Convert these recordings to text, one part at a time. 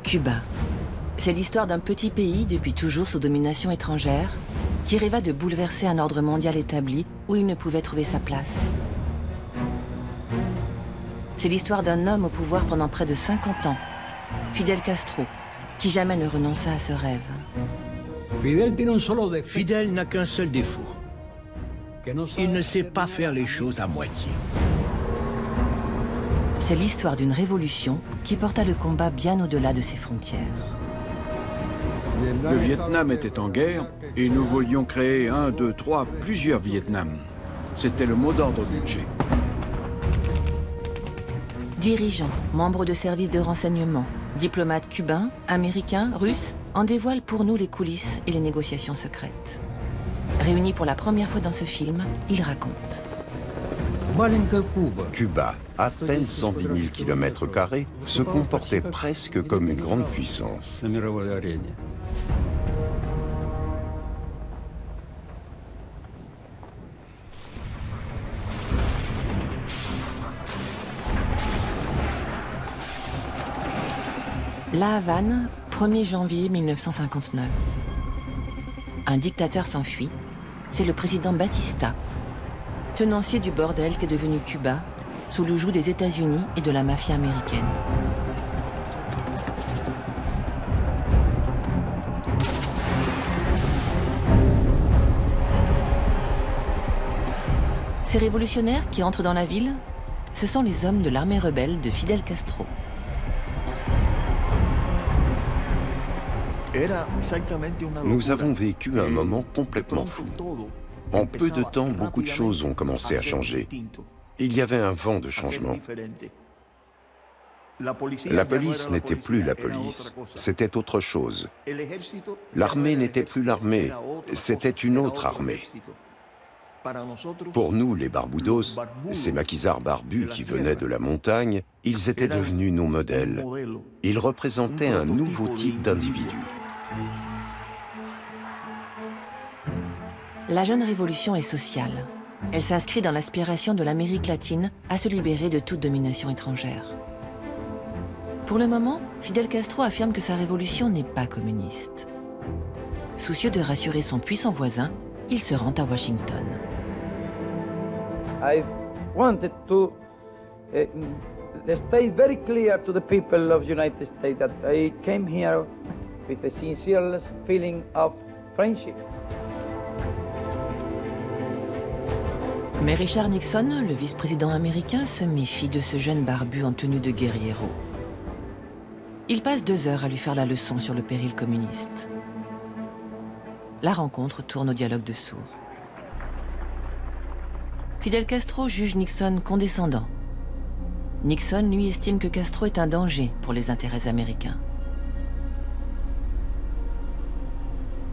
Cuba. C'est l'histoire d'un petit pays, depuis toujours sous domination étrangère, qui rêva de bouleverser un ordre mondial établi où il ne pouvait trouver sa place. C'est l'histoire d'un homme au pouvoir pendant près de 50 ans, Fidel Castro, qui jamais ne renonça à ce rêve. Fidel n'a qu'un seul défaut. Il ne sait pas faire les choses à moitié. C'est l'histoire d'une révolution qui porta le combat bien au-delà de ses frontières. Le Vietnam était en guerre et nous voulions créer un, deux, trois, plusieurs Vietnam. C'était le mot d'ordre du Che. Dirigeants, membres de services de renseignement, diplomates cubains, américains, russes, en dévoilent pour nous les coulisses et les négociations secrètes. Réunis pour la première fois dans ce film, ils racontent. Cuba, à peine 110 000 km², se comportait presque comme une grande puissance. La Havane, 1er janvier 1959. Un dictateur s'enfuit. C'est le président Batista, tenancier du bordel qu'est devenu Cuba, sous le joug des États-Unis et de la mafia américaine. Ces révolutionnaires qui entrent dans la ville, ce sont les hommes de l'armée rebelle de Fidel Castro. Nous avons vécu un moment complètement fou. En peu de temps, beaucoup de choses ont commencé à changer. Il y avait un vent de changement. La police n'était plus la police, c'était autre chose. L'armée n'était plus l'armée, c'était une autre armée. Pour nous, les Barboudos, ces maquisards barbus qui venaient de la montagne, ils étaient devenus nos modèles. Ils représentaient un nouveau type d'individu. La jeune révolution est sociale. Elle s'inscrit dans l'aspiration de l'Amérique latine à se libérer de toute domination étrangère. Pour le moment, Fidel Castro affirme que sa révolution n'est pas communiste. Soucieux de rassurer son puissant voisin, il se rend à Washington. I wanted to state very clear to the people of the United States that I came here with a sincere feeling of friendship. Mais Richard Nixon, le vice-président américain, se méfie de ce jeune barbu en tenue de guerriero. Il passe 2 heures à lui faire la leçon sur le péril communiste. La rencontre tourne au dialogue de sourds. Fidel Castro juge Nixon condescendant. Nixon, lui, estime que Castro est un danger pour les intérêts américains.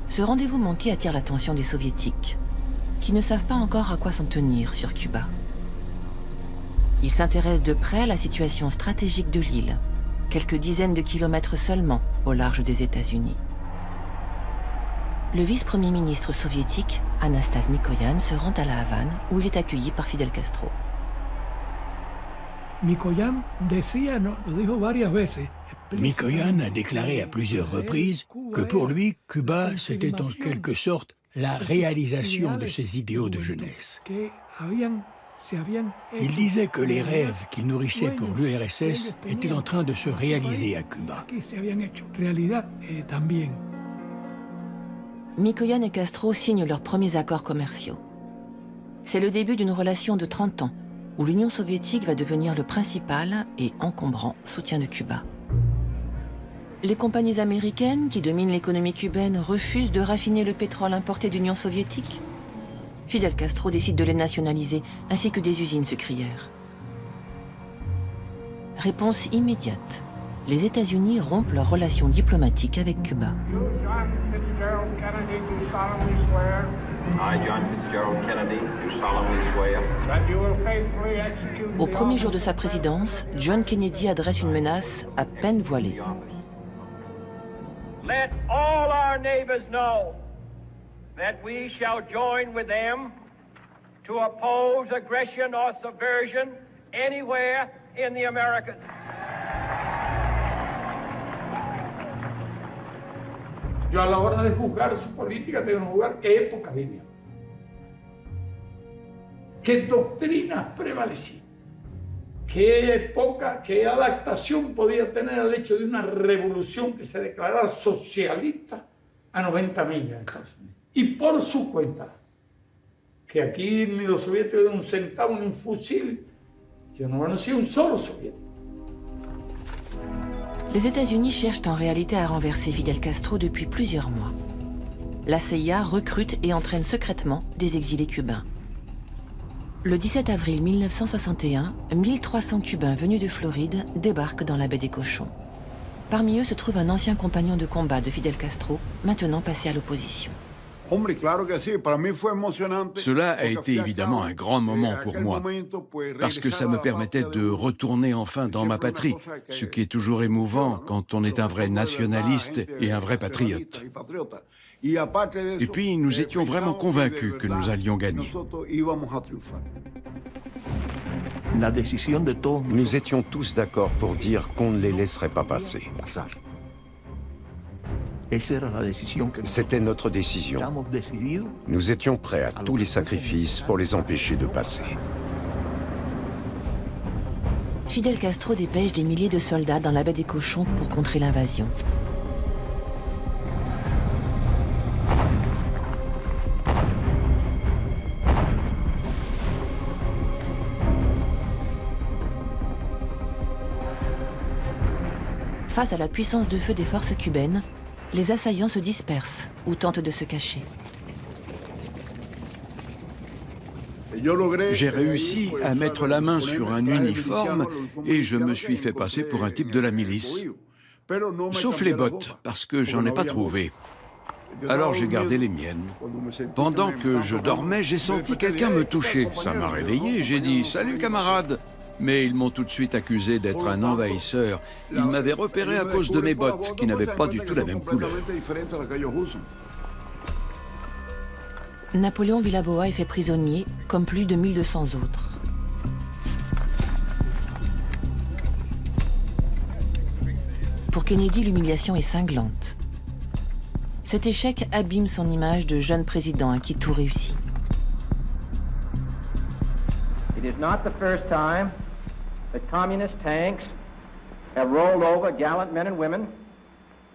Ce rendez-vous manqué attire l'attention des soviétiques, qui ne savent pas encore à quoi s'en tenir sur Cuba. Ils s'intéressent de près à la situation stratégique de l'île, quelques dizaines de kilomètres seulement au large des États-Unis. Le vice-premier ministre soviétique, Anastas Mikoyan, se rend à la Havane, où il est accueilli par Fidel Castro. Mikoyan a déclaré à plusieurs reprises que pour lui, Cuba, c'était en quelque sorte la réalisation de ses idéaux de jeunesse. Il disait que les rêves qu'il nourrissait pour l'URSS étaient en train de se réaliser à Cuba. Mikoyan et Castro signent leurs premiers accords commerciaux. C'est le début d'une relation de 30 ans, où l'Union soviétique va devenir le principal et encombrant soutien de Cuba. Les compagnies américaines, qui dominent l'économie cubaine, refusent de raffiner le pétrole importé d'Union soviétique. Fidel Castro décide de les nationaliser, ainsi que des usines sucrières. Réponse immédiate. Les États-Unis rompent leurs relations diplomatiques avec Cuba. Au premier jour de sa présidence, John Kennedy adresse une menace à peine voilée. Let all our neighbors know that we shall join with them to oppose aggression or subversion anywhere in the Americas. Yo a la hora de juzgar su política tengo que juzgar qué época vivió, qué doctrinas prevalecían, qué época, qué adaptación podía tener al hecho de una revolución que se declarara socialista a 90 millas de Estados Unidos. Y por su cuenta, que aquí ni los soviéticos de un centavo ni un fusil, yo no conocí un solo soviético. Les États-Unis cherchent en réalité à renverser Fidel Castro depuis plusieurs mois. La CIA recrute et entraîne secrètement des exilés cubains. Le 17 avril 1961, 1300 Cubains venus de Floride débarquent dans la baie des Cochons. Parmi eux se trouve un ancien compagnon de combat de Fidel Castro, maintenant passé à l'opposition. Cela a été évidemment un grand moment pour moi, parce que ça me permettait de retourner enfin dans ma patrie, ce qui est toujours émouvant quand on est un vrai nationaliste et un vrai patriote. Et puis, nous étions vraiment convaincus que nous allions gagner. Nous étions tous d'accord pour dire qu'on ne les laisserait pas passer. C'était notre décision. Nous étions prêts à tous les sacrifices pour les empêcher de passer. Fidel Castro dépêche des milliers de soldats dans la baie des Cochons pour contrer l'invasion. Face à la puissance de feu des forces cubaines, les assaillants se dispersent ou tentent de se cacher. J'ai réussi à mettre la main sur un uniforme et je me suis fait passer pour un type de la milice. Sauf les bottes, parce que j'en ai pas trouvé. Alors j'ai gardé les miennes. Pendant que je dormais, j'ai senti quelqu'un me toucher. Ça m'a réveillé et j'ai dit « Salut camarade !» Mais ils m'ont tout de suite accusé d'être un envahisseur. Ils m'avaient repéré à cause de mes bottes, qui n'avaient pas du tout la même couleur. Napoléon Villaboa est fait prisonnier, comme plus de 1200 autres. Pour Kennedy, l'humiliation est cinglante. Cet échec abîme son image de jeune président à qui tout réussit. It is not the first time that communist tanks have rolled over gallant men and women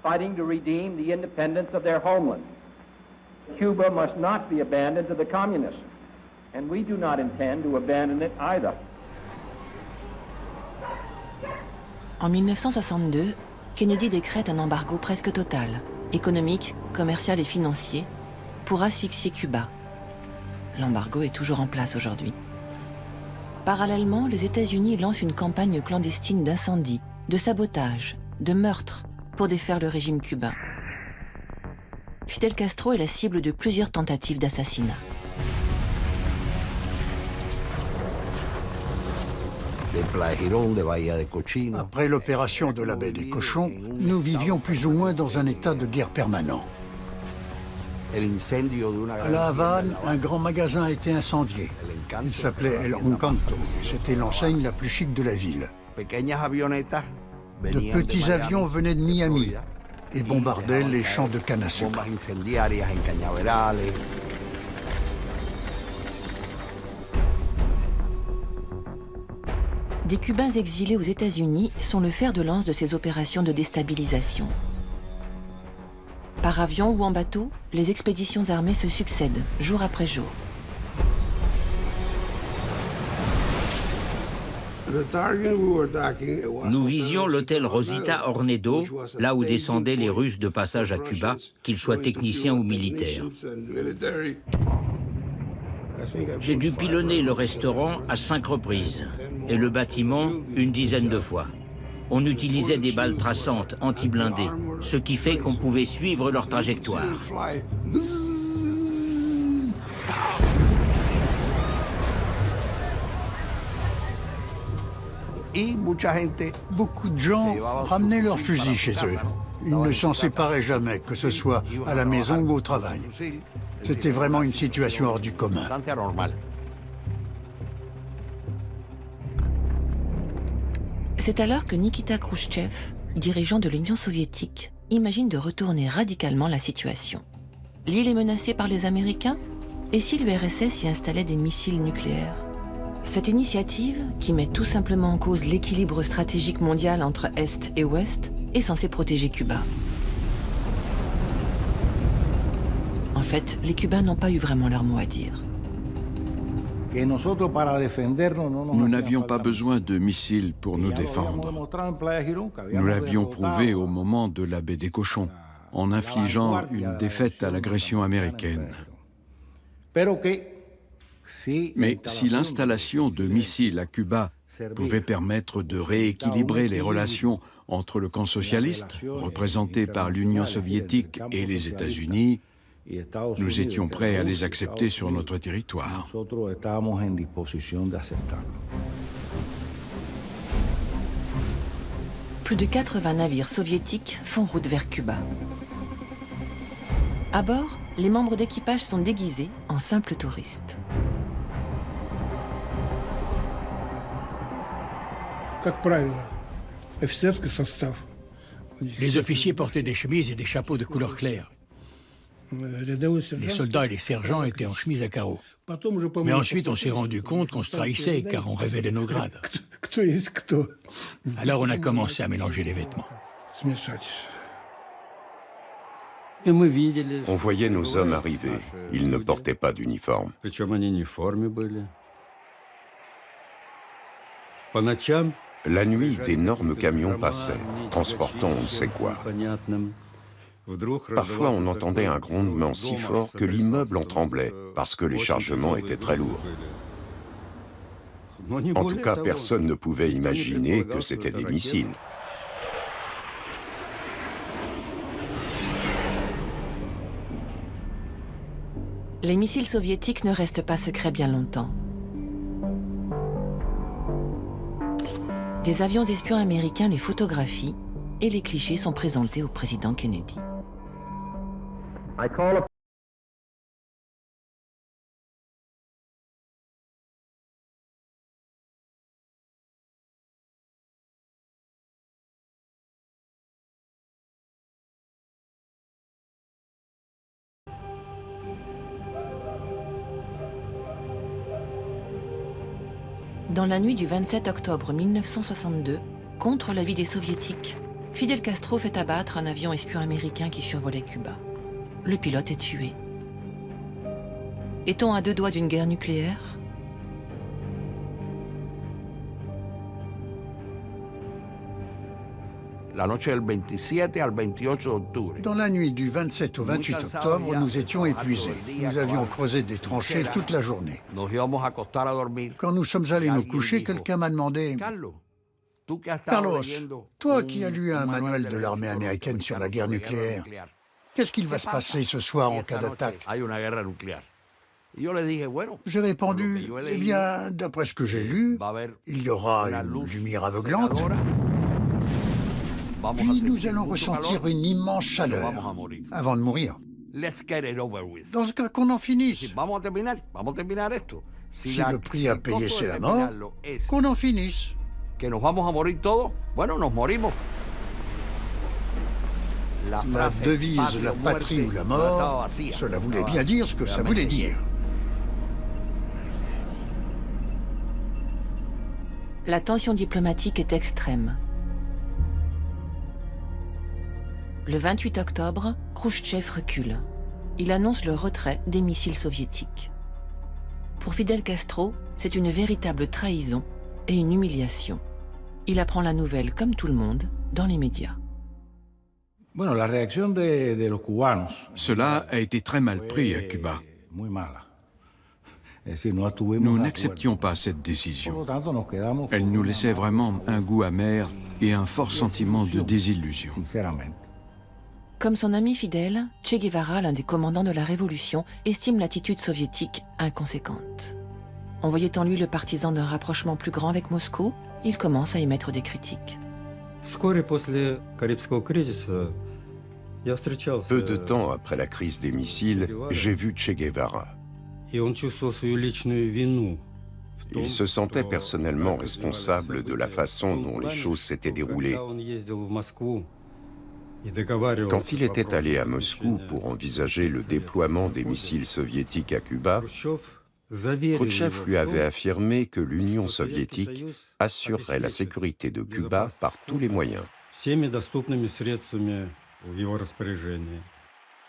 fighting to redeem the independence of their homeland. Cuba must not be abandoned to the communists, and we do not intend to abandon it either. En 1962, Kennedy décrète un embargo presque total, économique, commercial et financier, pour asphyxier Cuba. L'embargo est toujours en place aujourd'hui. Parallèlement, les États-Unis lancent une campagne clandestine d'incendie, de sabotage, de meurtre pour défaire le régime cubain. Fidel Castro est la cible de plusieurs tentatives d'assassinat. Après l'opération de la baie des Cochons, nous vivions plus ou moins dans un état de guerre permanent. À La Havane, un grand magasin a été incendié. Il s'appelait El Encanto et c'était l'enseigne la plus chic de la ville. De petits avions venaient de Miami et bombardaient les champs de canne à sucre. Des Cubains exilés aux États-Unis sont le fer de lance de ces opérations de déstabilisation. Par avion ou en bateau, les expéditions armées se succèdent, jour après jour. Nous visions l'hôtel Rosita Ornedo, là où descendaient les Russes de passage à Cuba, qu'ils soient techniciens ou militaires. J'ai dû pilonner le restaurant à 5 reprises et le bâtiment une dizaine de fois. On utilisait des balles traçantes anti-blindées, ce qui fait qu'on pouvait suivre leur trajectoire. Beaucoup de gens ramenaient leurs fusils chez eux. Ils ne s'en séparaient jamais, que ce soit à la maison ou au travail. C'était vraiment une situation hors du commun. C'est alors que Nikita Khrouchtchev, dirigeant de l'Union soviétique, imagine de retourner radicalement la situation. L'île est menacée par les Américains? Et si l'URSS y installait des missiles nucléaires? Cette initiative, qui met tout simplement en cause l'équilibre stratégique mondial entre Est et Ouest, est censée protéger Cuba. En fait, les Cubains n'ont pas eu vraiment leur mot à dire. Nous n'avions pas besoin de missiles pour nous défendre. Nous l'avions prouvé au moment de la baie des Cochons, en infligeant une défaite à l'agression américaine. Mais si l'installation de missiles à Cuba pouvait permettre de rééquilibrer les relations entre le camp socialiste, représenté par l'Union soviétique, et les États-Unis, nous étions prêts à les accepter sur notre territoire. Plus de 80 navires soviétiques font route vers Cuba. À bord, les membres d'équipage sont déguisés en simples touristes. Les officiers portaient des chemises et des chapeaux de couleur claire. Les soldats et les sergents étaient en chemise à carreaux. Mais ensuite, on s'est rendu compte qu'on se trahissait car on révélait nos grades. Alors on a commencé à mélanger les vêtements. On voyait nos hommes arriver. Ils ne portaient pas d'uniforme. La nuit, d'énormes camions passaient, transportant on ne sait quoi. Parfois, on entendait un grondement si fort que l'immeuble en tremblait, parce que les chargements étaient très lourds. En tout cas, personne ne pouvait imaginer que c'était des missiles. Les missiles soviétiques ne restent pas secrets bien longtemps. Des avions espions américains les photographient et les clichés sont présentés au président Kennedy. Dans la nuit du 27 octobre 1962, contre l'avis des Soviétiques, Fidel Castro fait abattre un avion espion américain qui survolait Cuba. Le pilote est tué. Est-on à deux doigts d'une guerre nucléaire? Dans la nuit du 27 au 28 octobre, nous étions épuisés. Nous avions creusé des tranchées toute la journée. Quand nous sommes allés nous coucher, quelqu'un m'a demandé « Carlos, toi qui as lu un manuel de l'armée américaine sur la guerre nucléaire, qu'est-ce qu'il va se passer ce soir en cas d'attaque ?» J'ai répondu « Eh bien, d'après ce que j'ai lu, il y aura une lumière aveuglante. Puis nous allons ressentir une immense chaleur avant de mourir. Dans ce cas, qu'on en finisse. Si le prix à payer, c'est la mort, qu'on en finisse. » La devise « la patrie ou la mort », cela voulait bien dire ce que ça voulait dire. La tension diplomatique est extrême. Le 28 octobre, Khrouchtchev recule. Il annonce le retrait des missiles soviétiques. Pour Fidel Castro, c'est une véritable trahison et une humiliation. Il apprend la nouvelle, comme tout le monde, dans les médias. Cela a été très mal pris à Cuba. Nous n'acceptions pas cette décision. Elle nous laissait vraiment un goût amer et un fort sentiment de désillusion. Comme son ami fidèle, Che Guevara, l'un des commandants de la Révolution, estime l'attitude soviétique inconséquente. On voyait en lui le partisan d'un rapprochement plus grand avec Moscou, il commence à émettre des critiques. Peu de temps après la crise des missiles, j'ai vu Che Guevara. Il se sentait personnellement responsable de la façon dont les choses s'étaient déroulées. Quand il était allé à Moscou pour envisager le déploiement des missiles soviétiques à Cuba, Khrouchtchev lui avait affirmé que l'Union soviétique assurerait la sécurité de Cuba par tous les moyens.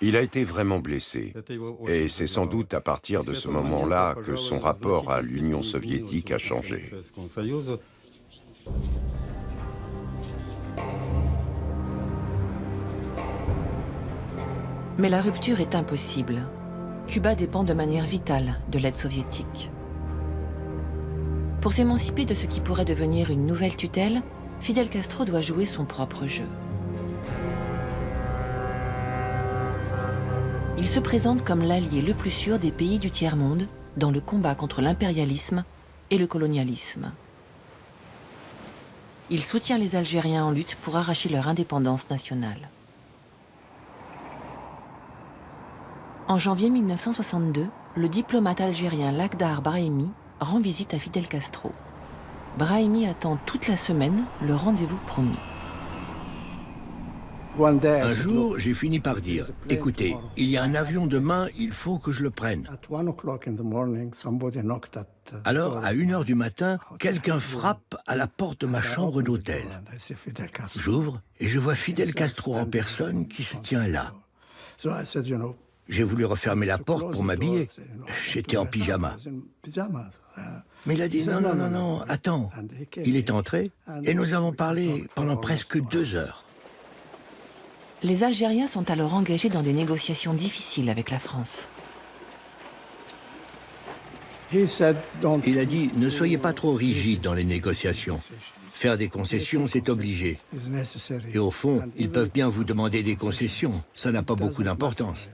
Il a été vraiment blessé, et c'est sans doute à partir de ce moment-là que son rapport à l'Union soviétique a changé. Mais la rupture est impossible. Cuba dépend de manière vitale de l'aide soviétique. Pour s'émanciper de ce qui pourrait devenir une nouvelle tutelle, Fidel Castro doit jouer son propre jeu. Il se présente comme l'allié le plus sûr des pays du tiers-monde dans le combat contre l'impérialisme et le colonialisme. Il soutient les Algériens en lutte pour arracher leur indépendance nationale. En janvier 1962, le diplomate algérien Lakhdar Brahimi rend visite à Fidel Castro. Brahimi attend toute la semaine le rendez-vous promis. Un jour, j'ai fini par dire, écoutez, il y a un avion demain, il faut que je le prenne. Alors, à 1h du matin, quelqu'un frappe à la porte de ma chambre d'hôtel. J'ouvre et je vois Fidel Castro en personne qui se tient là. J'ai voulu refermer la porte pour m'habiller. J'étais en pyjama. Mais il a dit non, non, non, non, attends. Il est entré et nous avons parlé pendant presque 2 heures. Les Algériens sont alors engagés dans des négociations difficiles avec la France. Il a dit, ne soyez pas trop rigide dans les négociations. Faire des concessions, c'est obligé. Et au fond, ils peuvent bien vous demander des concessions. Ça n'a pas beaucoup d'importance.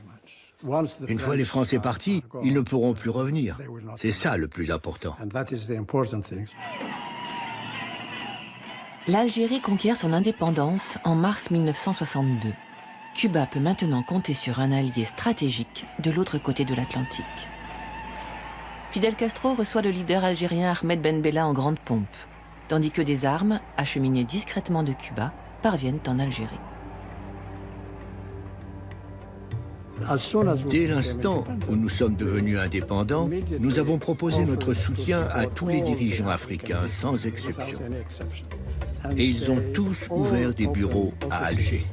Une fois les Français partis, ils ne pourront plus revenir. C'est ça le plus important. L'Algérie conquiert son indépendance en mars 1962. Cuba peut maintenant compter sur un allié stratégique de l'autre côté de l'Atlantique. Fidel Castro reçoit le leader algérien Ahmed Ben Bella en grande pompe, tandis que des armes, acheminées discrètement de Cuba, parviennent en Algérie. Dès l'instant où nous sommes devenus indépendants, nous avons proposé notre soutien à tous les dirigeants africains, sans exception. Et ils ont tous ouvert des bureaux à Alger.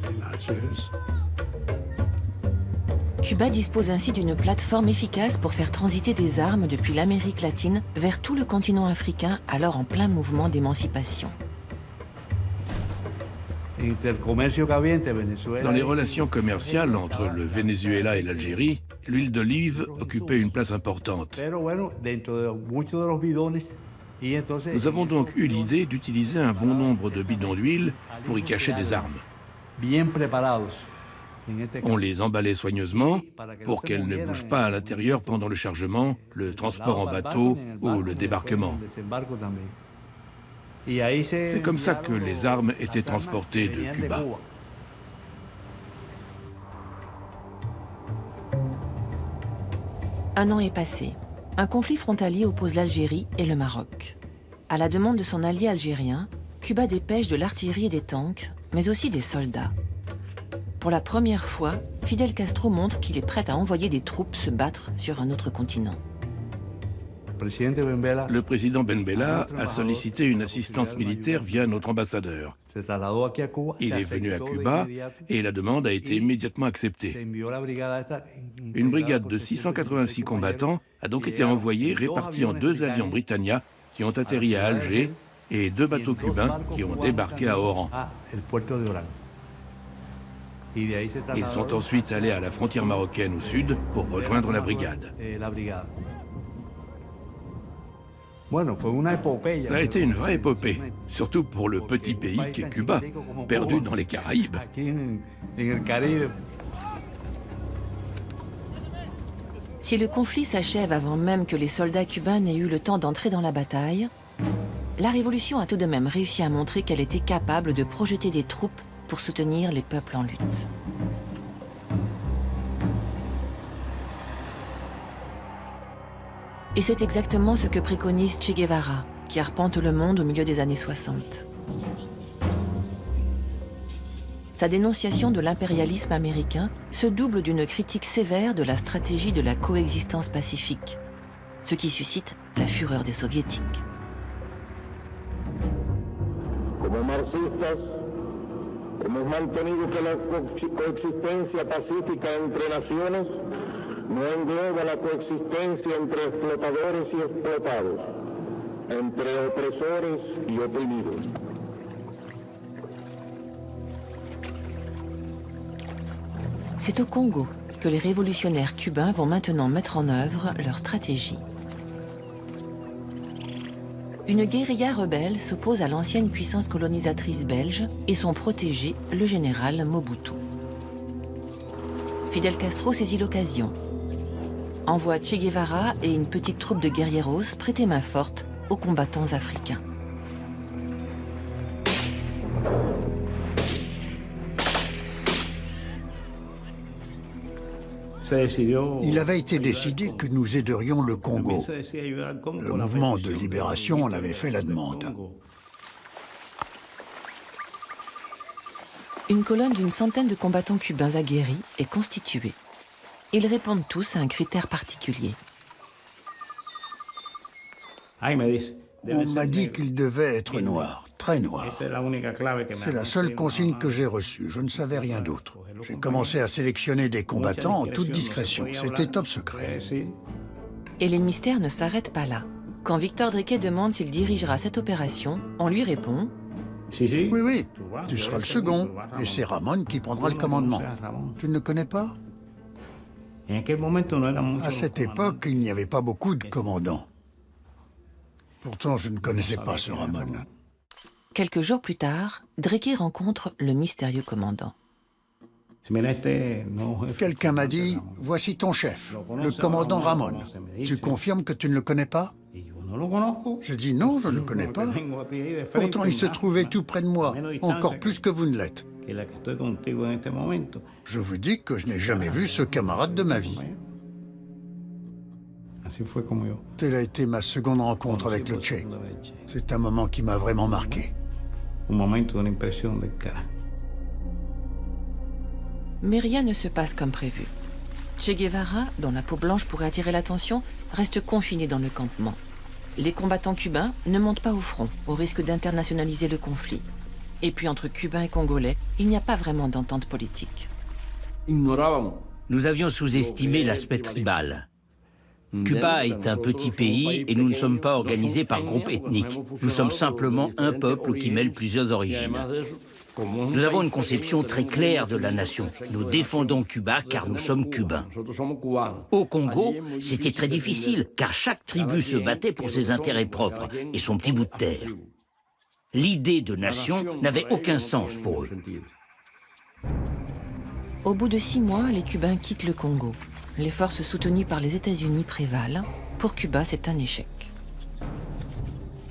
Cuba dispose ainsi d'une plateforme efficace pour faire transiter des armes depuis l'Amérique latine vers tout le continent africain, alors en plein mouvement d'émancipation. Dans les relations commerciales entre le Venezuela et l'Algérie, l'huile d'olive occupait une place importante. Nous avons donc eu l'idée d'utiliser un bon nombre de bidons d'huile pour y cacher des armes. On les emballait soigneusement pour qu'elles ne bougent pas à l'intérieur pendant le chargement, le transport en bateau ou le débarquement. C'est comme ça que les armes étaient transportées de Cuba. Un an est passé. Un conflit frontalier oppose l'Algérie et le Maroc. À la demande de son allié algérien, Cuba dépêche de l'artillerie et des tanks, mais aussi des soldats. Pour la première fois, Fidel Castro montre qu'il est prêt à envoyer des troupes se battre sur un autre continent. Le président Ben Bella a sollicité une assistance militaire via notre ambassadeur. Il est venu à Cuba et la demande a été immédiatement acceptée. Une brigade de 686 combattants a donc été envoyée, répartie en 2 avions Britannia qui ont atterri à Alger et 2 bateaux cubains qui ont débarqué à Oran. Ils sont ensuite allés à la frontière marocaine au sud pour rejoindre la brigade. Ça a été une vraie épopée, surtout pour le petit pays qu'est Cuba, perdu dans les Caraïbes. Si le conflit s'achève avant même que les soldats cubains n'aient eu le temps d'entrer dans la bataille, la révolution a tout de même réussi à montrer qu'elle était capable de projeter des troupes pour soutenir les peuples en lutte. Et c'est exactement ce que préconise Che Guevara, qui arpente le monde au milieu des années 60. sa dénonciation de l'impérialisme américain se double d'une critique sévère de la stratégie de la coexistence pacifique, ce qui suscite la fureur des soviétiques. Como marxistas, hemos mantenido que la coexistencia pacífica entre naciones no engloba la coexistencia entre explotadores y explotados, entre opresores y oprimidos. C'est au Congo que les révolutionnaires cubains vont maintenant mettre en œuvre leur stratégie. Une guérilla rebelle s'oppose à l'ancienne puissance colonisatrice belge et son protégé, le général Mobutu. Fidel Castro saisit l'occasion, envoie Che Guevara et une petite troupe de guerrieros prêter main forte aux combattants africains. Il avait été décidé que nous aiderions le Congo. Le mouvement de libération en avait fait la demande. Une colonne d'une centaine de combattants cubains aguerris est constituée. Ils répondent tous à un critère particulier. On m'a dit qu'il devait être noir, très noir. C'est la seule consigne que j'ai reçue, je ne savais rien d'autre. J'ai commencé à sélectionner des combattants en toute discrétion, c'était top secret. Et les mystères ne s'arrêtent pas là. Quand Victor Driquet demande s'il dirigera cette opération, on lui répond « Oui, tu seras le second, et c'est Ramon qui prendra le commandement. Tu ne le connais pas ?» À cette époque, il n'y avait pas beaucoup de commandants. Pourtant, je ne connaissais pas ce Ramon. Quelques jours plus tard, Driquet rencontre le mystérieux commandant. Quelqu'un m'a dit, voici ton chef, le commandant Ramon. Tu confirmes que tu ne le connais pas? J'ai dit non, je ne le connais pas. Pourtant, il se trouvait tout près de moi, encore plus que vous ne l'êtes. Je vous dis que je n'ai jamais vu ce camarade de ma vie. Telle a été ma seconde rencontre avec le Che. C'est un moment qui m'a vraiment marqué. Mais rien ne se passe comme prévu. Che Guevara, dont la peau blanche pourrait attirer l'attention, reste confiné dans le campement. Les combattants cubains ne montent pas au front, au risque d'internationaliser le conflit. Et puis entre Cubains et Congolais, il n'y a pas vraiment d'entente politique. Nous avions sous-estimé l'aspect tribal. Cuba est un petit pays et nous ne sommes pas organisés par groupe ethnique. Nous sommes simplement un peuple qui mêle plusieurs origines. Nous avons une conception très claire de la nation. Nous défendons Cuba car nous sommes cubains. Au Congo, c'était très difficile car chaque tribu se battait pour ses intérêts propres et son petit bout de terre. L'idée de nation n'avait aucun sens pour eux. Au bout de 6 mois, les Cubains quittent le Congo. Les forces soutenues par les États-Unis prévalent. Pour Cuba, c'est un échec.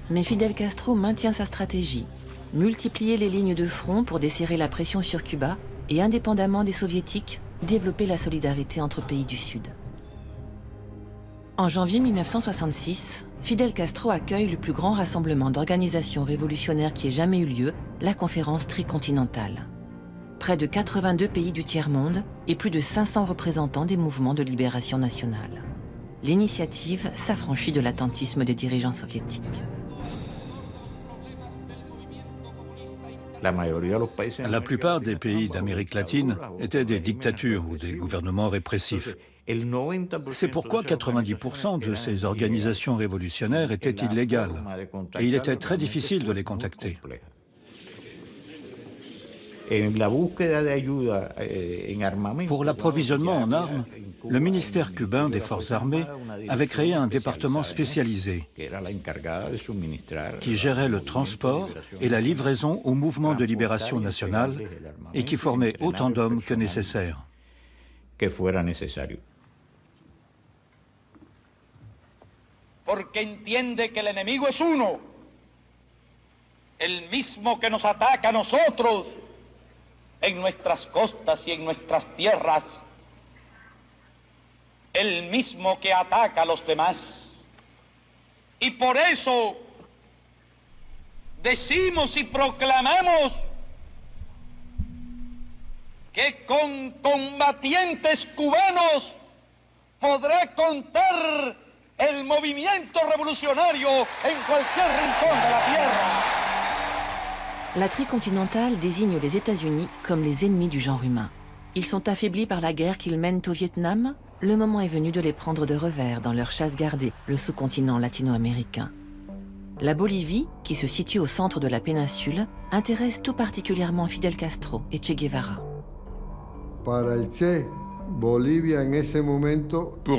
Mais Fidel Castro maintient sa stratégie. Multiplier les lignes de front pour desserrer la pression sur Cuba et, indépendamment des Soviétiques, développer la solidarité entre pays du Sud. En janvier 1966, Fidel Castro accueille le plus grand rassemblement d'organisations révolutionnaires qui ait jamais eu lieu, la conférence tricontinentale. Près de 82 pays du tiers-monde et plus de 500 représentants des mouvements de libération nationale. L'initiative s'affranchit de l'attentisme des dirigeants soviétiques. La plupart des pays d'Amérique latine étaient des dictatures ou des gouvernements répressifs. C'est pourquoi 90% de ces organisations révolutionnaires étaient illégales et il était très difficile de les contacter. Pour l'approvisionnement en armes, le ministère cubain des Forces armées avait créé un département spécialisé qui gérait le transport et la livraison au mouvement de libération nationale et qui formait autant d'hommes que nécessaire. Porque entiende que el enemigo es uno, el mismo que nos ataca a nosotros en nuestras costas y en nuestras tierras, el mismo que ataca a los demás. Y por eso decimos y proclamamos que con combatientes cubanos podrá contar el movimiento revolucionario en cualquier rincón de la tierra. La tricontinentale désigne les États-Unis comme les ennemis du genre humain. Ils sont affaiblis par la guerre qu'ils mènent au Vietnam. Le moment est venu de les prendre de revers dans leur chasse gardée, le sous-continent latino-américain. La Bolivie, qui se situe au centre de la péninsule, intéresse tout particulièrement Fidel Castro et Che Guevara. Pour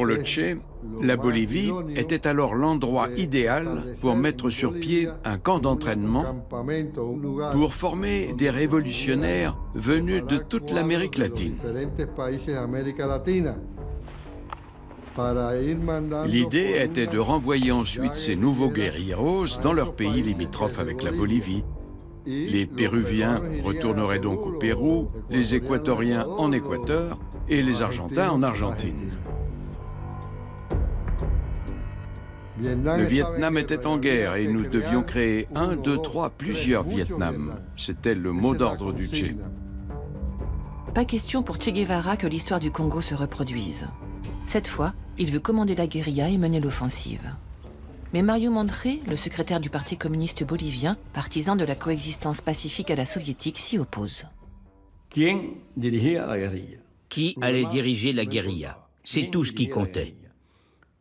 le Che, la Bolivie était alors l'endroit idéal pour mettre sur pied un camp d'entraînement pour former des révolutionnaires venus de toute l'Amérique latine. L'idée était de renvoyer ensuite ces nouveaux guérilleros dans leur pays limitrophe avec la Bolivie. Les Péruviens retourneraient donc au Pérou, les Équatoriens en Équateur et les Argentins en Argentine. Le Vietnam était en guerre et nous devions créer plusieurs Vietnams. C'était le mot d'ordre du Che. Pas question pour Che Guevara que l'histoire du Congo se reproduise. Cette fois, il veut commander la guérilla et mener l'offensive. Mais Mario Mandré, le secrétaire du Parti communiste bolivien, partisan de la coexistence pacifique à la soviétique, s'y oppose. Qui allait diriger la guérilla? C'est tout ce qui comptait.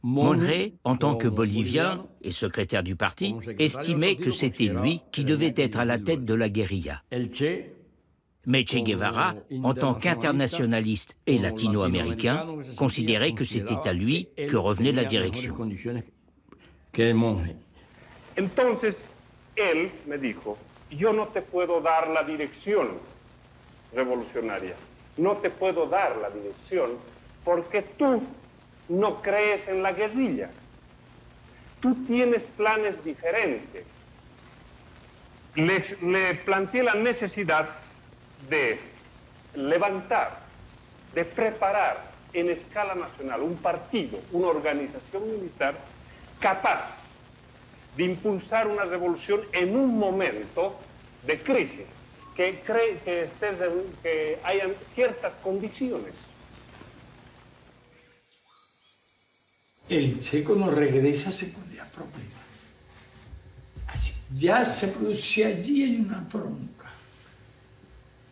Mandré, en tant que Bolivien et secrétaire du parti, estimait que c'était lui qui devait être à la tête de la guérilla. Mais Che Guevara, en tant qu'internationaliste et latino-américain, considérait que c'était à lui que revenait la direction. Entonces, él me dijo, yo no te puedo dar la dirección revolucionaria, no te puedo dar la dirección porque tú no crees en la guerrilla, tú tienes planes diferentes. Le planteé la necesidad de levantar, de preparar en escala nacional un partido, una organización militar capaz de impulsar una revolución en un momento de crisis, que hayan ciertas condiciones. El Che cuando regresa se ponía problemas. Así, ya se producía allí hay una bronca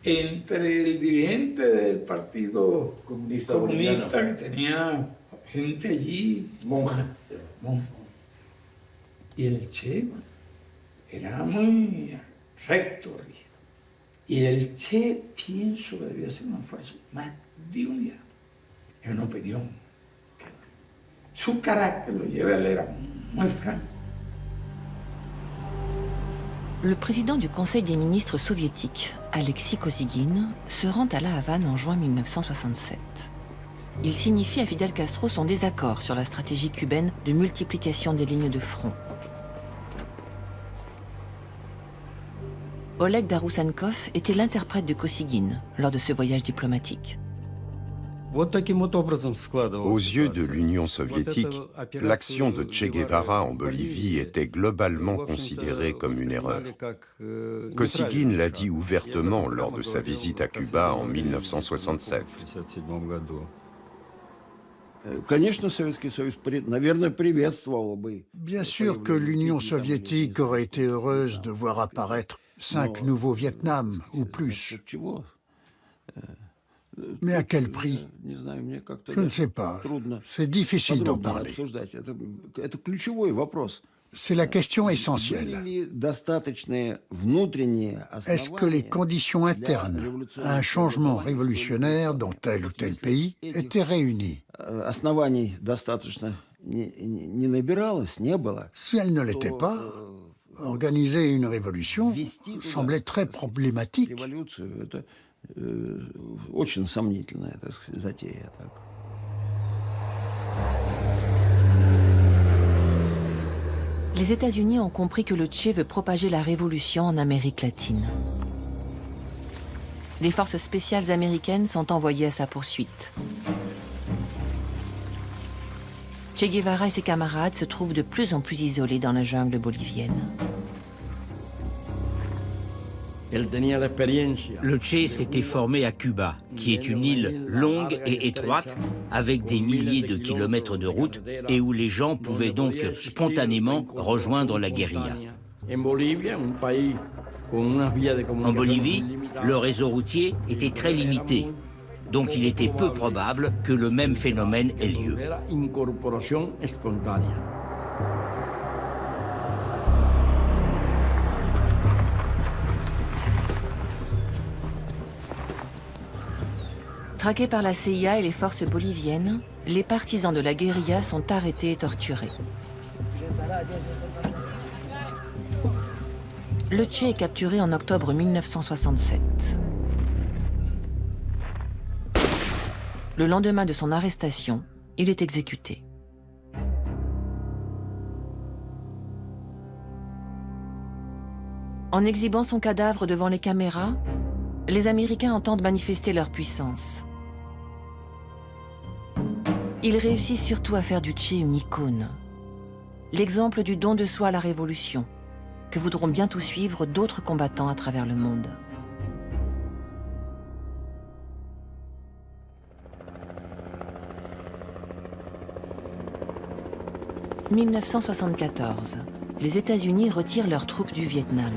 entre el dirigente del Partido Comunista que tenía gente allí, monja. Y el Che, bueno, era muy recto, rígido. Y el Che, pienso que debía ser un esfuerzo más de unidad. Es una opinión. Su carácter lo lleva, él era muy franco. Le président du Conseil des ministres soviétique, Alexis Kosygin, se rend à La Havane en juin 1967. Il signifie à Fidel Castro son désaccord sur la stratégie cubaine de multiplication des lignes de front. Oleg Daroussankov était l'interprète de Kosygin lors de ce voyage diplomatique. Aux yeux de l'Union soviétique, l'action de Che Guevara en Bolivie était globalement considérée comme une erreur. Kosygin l'a dit ouvertement lors de sa visite à Cuba en 1967. Bien sûr que l'Union soviétique aurait été heureuse de voir apparaître 5 nouveaux Vietnam ou plus. Mais à quel prix? Je ne sais pas. C'est difficile d'en parler. C'est la question essentielle. Est-ce que les conditions internes à un changement révolutionnaire dans tel ou tel pays étaient réunies? Si elles ne l'étaient pas, organiser une révolution semblait très problématique. Les États-Unis ont compris que le Che veut propager la révolution en Amérique latine. Des forces spéciales américaines sont envoyées à sa poursuite. Che Guevara et ses camarades se trouvent de plus en plus isolés dans la jungle bolivienne. Le Che s'était formé à Cuba, qui est une île longue et étroite, avec des milliers de kilomètres de route, et où les gens pouvaient donc spontanément rejoindre la guérilla. En Bolivie, le réseau routier était très limité, donc il était peu probable que le même phénomène ait lieu. Traqués par la CIA et les forces boliviennes, les partisans de la guérilla sont arrêtés et torturés. Le Che est capturé en octobre 1967. Le lendemain de son arrestation, il est exécuté. En exhibant son cadavre devant les caméras, les Américains entendent manifester leur puissance. Ils réussissent surtout à faire du Che une icône, l'exemple du don de soi à la révolution, que voudront bientôt suivre d'autres combattants à travers le monde. « 1974. Les États-Unis retirent leurs troupes du Vietnam.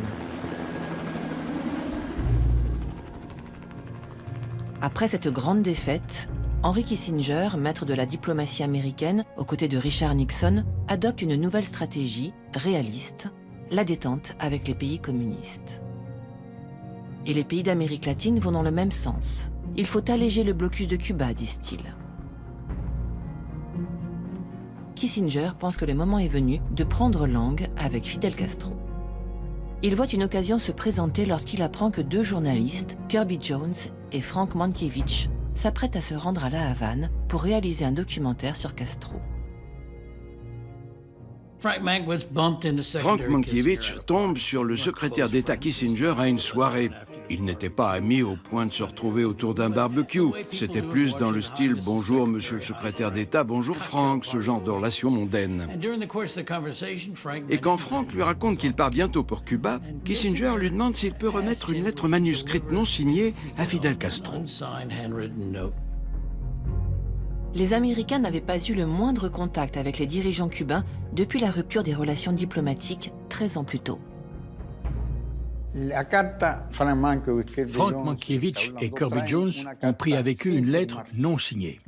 Après cette grande défaite, Henry Kissinger, maître de la diplomatie américaine, aux côtés de Richard Nixon, adopte une nouvelle stratégie, réaliste, la détente avec les pays communistes. Et les pays d'Amérique latine vont dans le même sens. Il faut alléger le blocus de Cuba, disent-ils. Kissinger pense que le moment est venu de prendre langue avec Fidel Castro. Il voit une occasion se présenter lorsqu'il apprend que deux journalistes, Kirby Jones et Frank Mankiewicz, s'apprête à se rendre à La Havane pour réaliser un documentaire sur Castro. Frank Mankiewicz tombe sur le secrétaire d'État Kissinger à une soirée. Ils n'étaient pas amis au point de se retrouver autour d'un barbecue. C'était plus dans le style « Bonjour, monsieur le secrétaire d'État, bonjour Frank », ce genre de relation mondaine. Et quand Frank lui raconte qu'il part bientôt pour Cuba, Kissinger lui demande s'il peut remettre une lettre manuscrite non signée à Fidel Castro. Les Américains n'avaient pas eu le moindre contact avec les dirigeants cubains depuis la rupture des relations diplomatiques 13 ans plus tôt. Frank Mankiewicz et Kirby Jones ont pris avec eux une lettre non signée.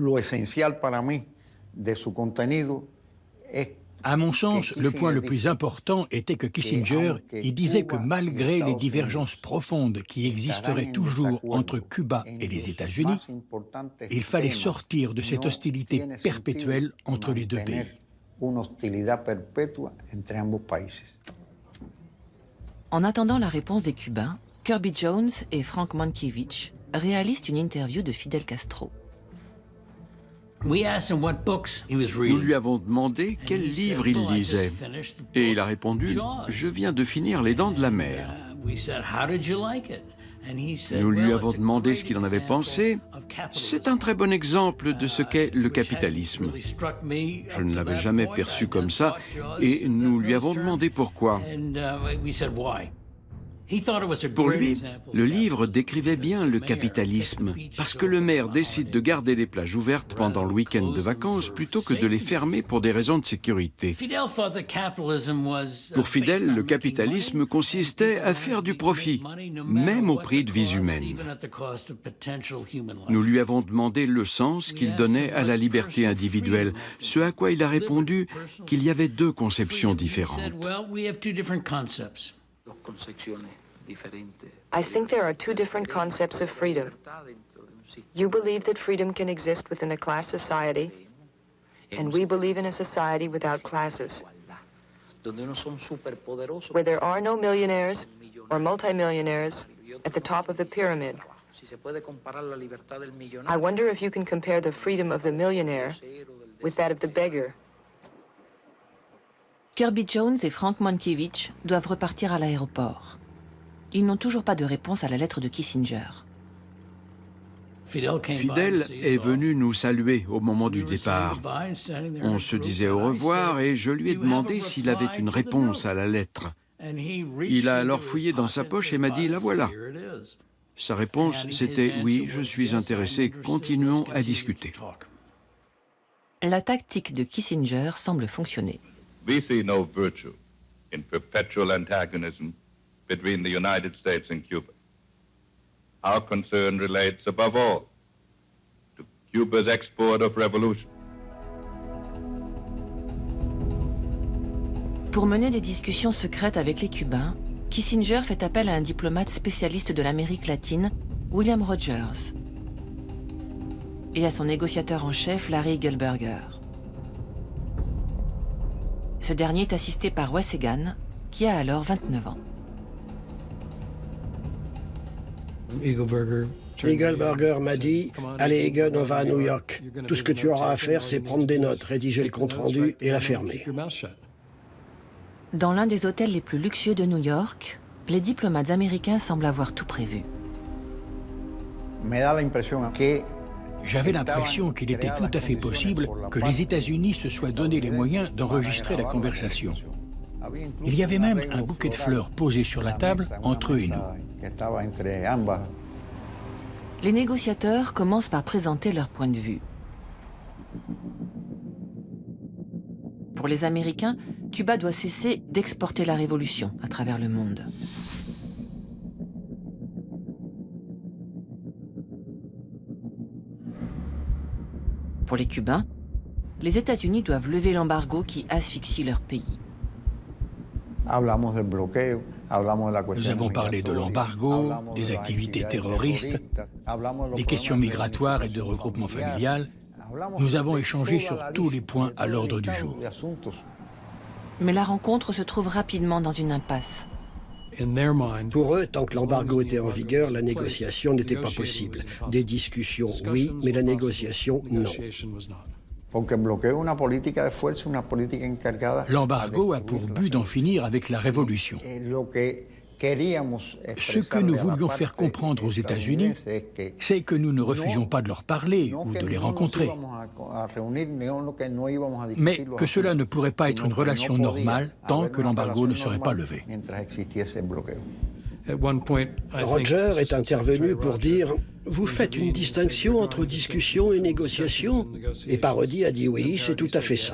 À mon sens, le point le plus important était que Kissinger y disait que malgré les divergences profondes qui existeraient toujours entre Cuba et les États-Unis, il fallait sortir de cette hostilité perpétuelle entre les deux pays. En attendant la réponse des Cubains, Kirby Jones et Frank Mankiewicz réalisent une interview de Fidel Castro. Nous lui avons demandé quel livre il lisait. Et il a répondu « Je viens de finir Les Dents de la Mer ». Nous lui avons demandé ce qu'il en avait pensé. C'est un très bon exemple de ce qu'est le capitalisme. Je ne l'avais jamais perçu comme ça et nous lui avons demandé pourquoi. Pour lui, le livre décrivait bien le capitalisme, parce que le maire décide de garder les plages ouvertes pendant le week-end de vacances plutôt que de les fermer pour des raisons de sécurité. Pour Fidel, le capitalisme consistait à faire du profit, même au prix de vies humaines. Nous lui avons demandé le sens qu'il donnait à la liberté individuelle, ce à quoi il a répondu qu'il y avait deux conceptions différentes. I think there are two different concepts of freedom. You believe that freedom can exist within a class society, and we believe in a society without classes, where there are no millionaires or multimillionaires at the top of the pyramid. I wonder if you can compare the freedom of the millionaire with that of the beggar. Kirby Jones et Frank Mankiewicz doivent repartir à l'aéroport. Ils n'ont toujours pas de réponse à la lettre de Kissinger. Fidel est venu nous saluer au moment du départ. On se disait au revoir et je lui ai demandé s'il avait une réponse à la lettre. Il a alors fouillé dans sa poche et m'a dit « La voilà ». Sa réponse, c'était « Oui, je suis intéressé, continuons à discuter ». La tactique de Kissinger semble fonctionner. We see no virtue in perpetual antagonism between the United States and Cuba. Our concern relates above all to Cuba's export of revolution. Pour mener des discussions secrètes avec les Cubains, Kissinger fait appel à un diplomate spécialiste de l'Amérique latine, William Rogers, et à son négociateur en chef, Larry Gelberger. Ce dernier est assisté par Wes Egan, qui a alors 29 ans. Egelberger m'a dit « Allez Egan, on va à New York. Tout ce que tu auras à faire, c'est prendre des notes, rédiger le compte-rendu et la fermer. » Dans l'un des hôtels les plus luxueux de New York, les diplomates américains semblent avoir tout prévu. J'avais l'impression qu'il était tout à fait possible que les États-Unis se soient donné les moyens d'enregistrer la conversation. Il y avait même un bouquet de fleurs posé sur la table entre eux et nous. Les négociateurs commencent par présenter leur point de vue. Pour les Américains, Cuba doit cesser d'exporter la révolution à travers le monde. Pour les Cubains, les États-Unis doivent lever l'embargo qui asphyxie leur pays. Nous avons parlé de l'embargo, des activités terroristes, des questions migratoires et de regroupement familial. Nous avons échangé sur tous les points à l'ordre du jour. Mais la rencontre se trouve rapidement dans une impasse. Pour eux, tant que l'embargo était en vigueur, la négociation n'était pas possible. Des discussions, oui, mais la négociation, non. L'embargo a pour but d'en finir avec la révolution. Ce que nous voulions faire comprendre aux États-Unis, c'est que nous ne refusions pas de leur parler ou de les rencontrer, mais que cela ne pourrait pas être une relation normale tant que l'embargo ne serait pas levé. Roger est intervenu pour dire « Vous faites une distinction entre discussion et négociation ?» Et Parodi a dit « Oui, c'est tout à fait ça. »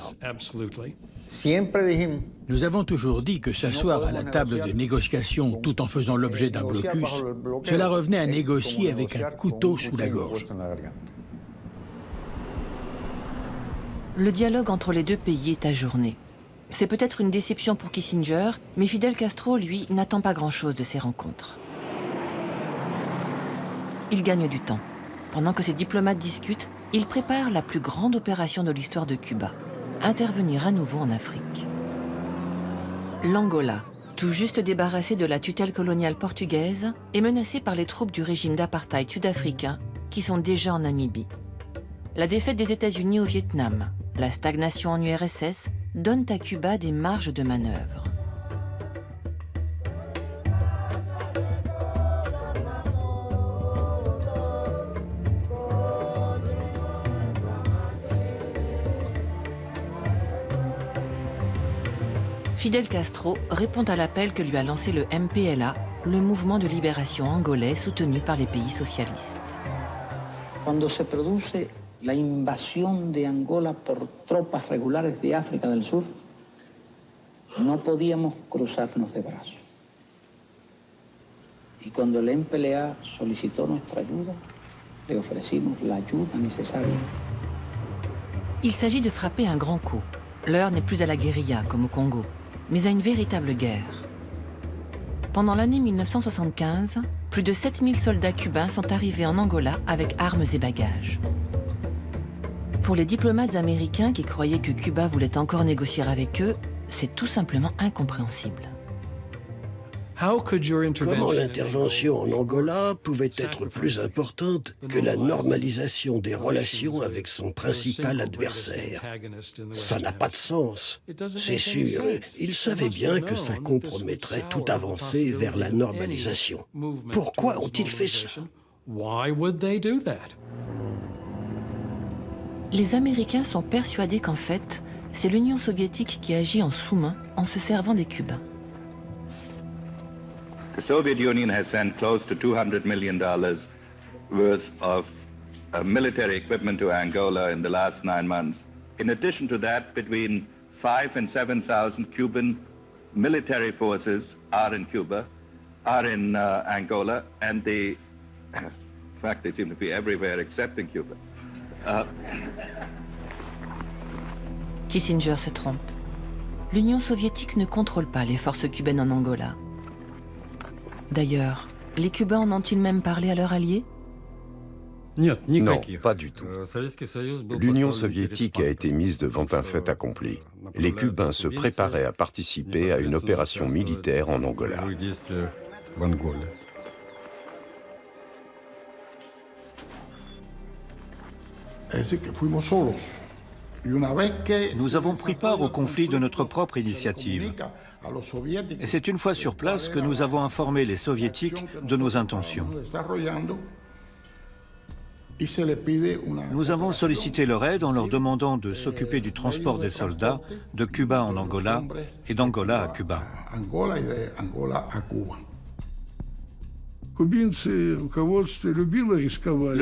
Nous avons toujours dit que s'asseoir à la table de négociation tout en faisant l'objet d'un blocus, cela revenait à négocier avec un couteau sous la gorge. Le dialogue entre les deux pays est ajourné. C'est peut-être une déception pour Kissinger, mais Fidel Castro, lui, n'attend pas grand-chose de ces rencontres. Il gagne du temps. Pendant que ses diplomates discutent, il prépare la plus grande opération de l'histoire de Cuba, intervenir à nouveau en Afrique. L'Angola, tout juste débarrassé de la tutelle coloniale portugaise, est menacé par les troupes du régime d'apartheid sud-africain qui sont déjà en Namibie. La défaite des États-Unis au Vietnam, la stagnation en URSS donnent à Cuba des marges de manœuvre. Fidel Castro répond à l'appel que lui a lancé le MPLA, le mouvement de libération angolais soutenu par les pays socialistes. Cuando se produce la invasión de Angola por tropas regulares de África del Sur, no podíamos cruzarnos de brazos. Y cuando el MPLA solicitó nuestra ayuda, le ofrecimos la ayuda necesaria. Il s'agit de frapper un grand coup. L'heure n'est plus à la guérilla, comme au Congo, mais à une véritable guerre. Pendant l'année 1975, plus de 7000 soldats cubains sont arrivés en Angola avec armes et bagages. Pour les diplomates américains qui croyaient que Cuba voulait encore négocier avec eux, c'est tout simplement incompréhensible. Comment l'intervention en Angola pouvait être plus importante que la normalisation des relations avec son principal adversaire? Ça n'a pas de sens. C'est sûr, ils savaient bien que ça compromettrait toute avancée vers la normalisation. Pourquoi ont-ils fait ça? Les Américains sont persuadés qu'en fait, c'est l'Union soviétique qui agit en sous-main en se servant des Cubains. The Soviet Union has sent close to $200 million worth of military equipment to Angola in the last 9 months. In addition to that, between 5,000 and 7,000 Cuban military forces are in Cuba, are in Angola, and in fact, they seem to be everywhere except in Cuba. Kissinger se trompe. L'Union soviétique ne contrôle pas les forces cubaines en Angola. D'ailleurs, les Cubains en ont-ils même parlé à leurs alliés? Non, pas du tout. L'Union soviétique a été mise devant un fait accompli. Les Cubains se préparaient à participer à une opération militaire en Angola. Nous avons pris part au conflit de notre propre initiative. Et c'est une fois sur place que nous avons informé les Soviétiques de nos intentions. Nous avons sollicité leur aide en leur demandant de s'occuper du transport des soldats de Cuba en Angola et d'Angola à Cuba. Le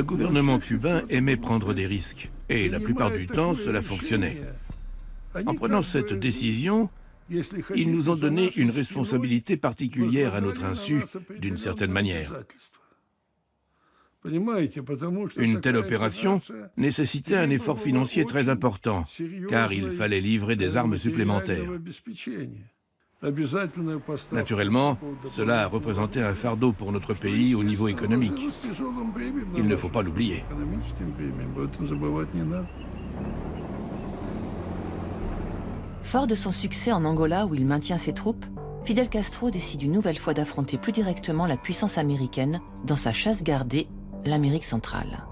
gouvernement cubain aimait prendre des risques, et la plupart du temps, cela fonctionnait. En prenant cette décision, ils nous ont donné une responsabilité particulière à notre insu, d'une certaine manière. Une telle opération nécessitait un effort financier très important, car il fallait livrer des armes supplémentaires. Naturellement, cela a représenté un fardeau pour notre pays au niveau économique. Il ne faut pas l'oublier. Fort de son succès en Angola où il maintient ses troupes, Fidel Castro décide une nouvelle fois d'affronter plus directement la puissance américaine dans sa chasse gardée, l'Amérique centrale.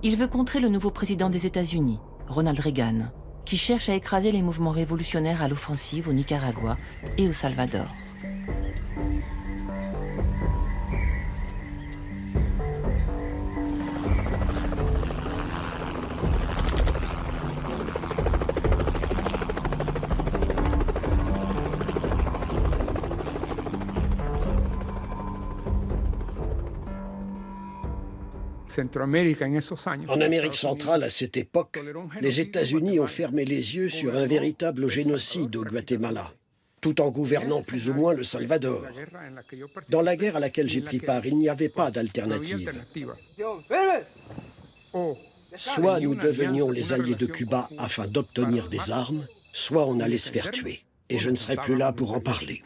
Il veut contrer le nouveau président des États-Unis, Ronald Reagan, qui cherche à écraser les mouvements révolutionnaires à l'offensive au Nicaragua et au Salvador. En Amérique centrale, à cette époque, les États-Unis ont fermé les yeux sur un véritable génocide au Guatemala, tout en gouvernant plus ou moins le Salvador. Dans la guerre à laquelle j'ai pris part, il n'y avait pas d'alternative. Soit nous devenions les alliés de Cuba afin d'obtenir des armes, soit on allait se faire tuer. Et je ne serai plus là pour en parler.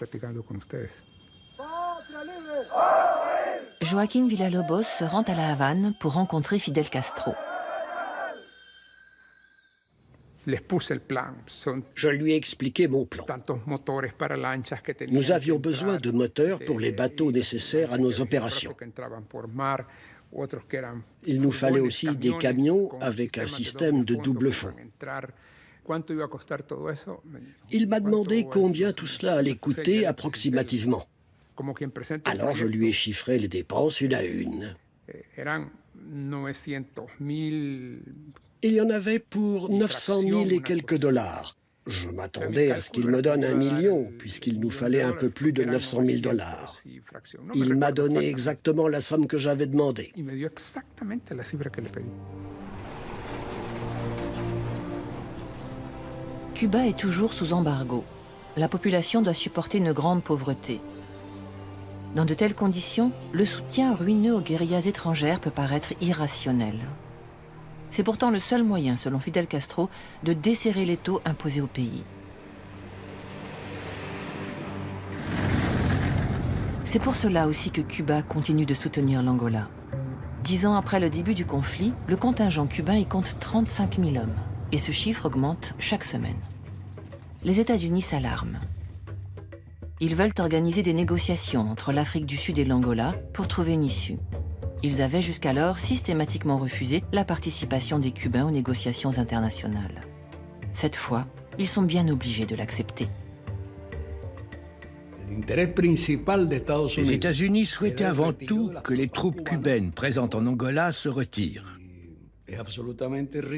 Joaquín Villalobos se rend à La Havane pour rencontrer Fidel Castro. Je lui ai expliqué mon plan. Nous avions besoin de moteurs pour les bateaux nécessaires à nos opérations. Il nous fallait aussi des camions avec un système de double fond. Il m'a demandé combien tout cela allait coûter approximativement. Alors je lui ai chiffré les dépenses une à une. Il y en avait pour 900 000 et quelques dollars. Je m'attendais à ce qu'il me donne 1 million, puisqu'il nous fallait un peu plus de 900 000 dollars. Il m'a donné exactement la somme que j'avais demandée. Cuba est toujours sous embargo. La population doit supporter une grande pauvreté. Dans de telles conditions, le soutien ruineux aux guérillas étrangères peut paraître irrationnel. C'est pourtant le seul moyen, selon Fidel Castro, de desserrer l'étau imposé au pays. C'est pour cela aussi que Cuba continue de soutenir l'Angola. 10 ans après le début du conflit, le contingent cubain y compte 35 000 hommes, et ce chiffre augmente chaque semaine. Les États-Unis s'alarment. Ils veulent organiser des négociations entre l'Afrique du Sud et l'Angola pour trouver une issue. Ils avaient jusqu'alors systématiquement refusé la participation des Cubains aux négociations internationales. Cette fois, ils sont bien obligés de l'accepter. Les États-Unis souhaitaient avant tout que les troupes cubaines présentes en Angola se retirent.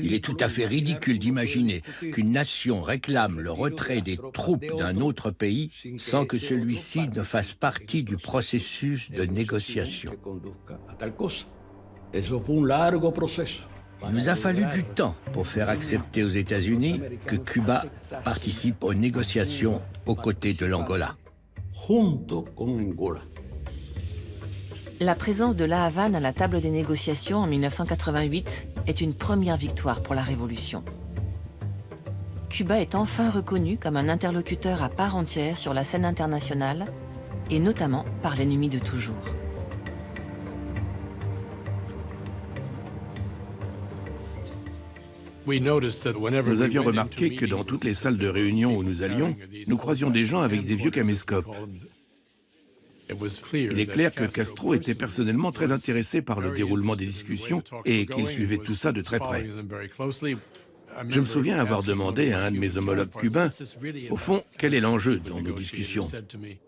Il est tout à fait ridicule d'imaginer qu'une nation réclame le retrait des troupes d'un autre pays sans que celui-ci ne fasse partie du processus de négociation. Il nous a fallu du temps pour faire accepter aux États-Unis que Cuba participe aux négociations aux côtés de l'Angola. La présence de La Havane à la table des négociations en 1988 est une première victoire pour la révolution. Cuba est enfin reconnu comme un interlocuteur à part entière sur la scène internationale, et notamment par l'ennemi de toujours. Nous avions remarqué que dans toutes les salles de réunion où nous allions, nous croisions des gens avec des vieux caméscopes. Il est clair que Castro était personnellement très intéressé par le déroulement des discussions et qu'il suivait tout ça de très près. Je me souviens avoir demandé à un de mes homologues cubains, au fond, quel est l'enjeu dans nos discussions?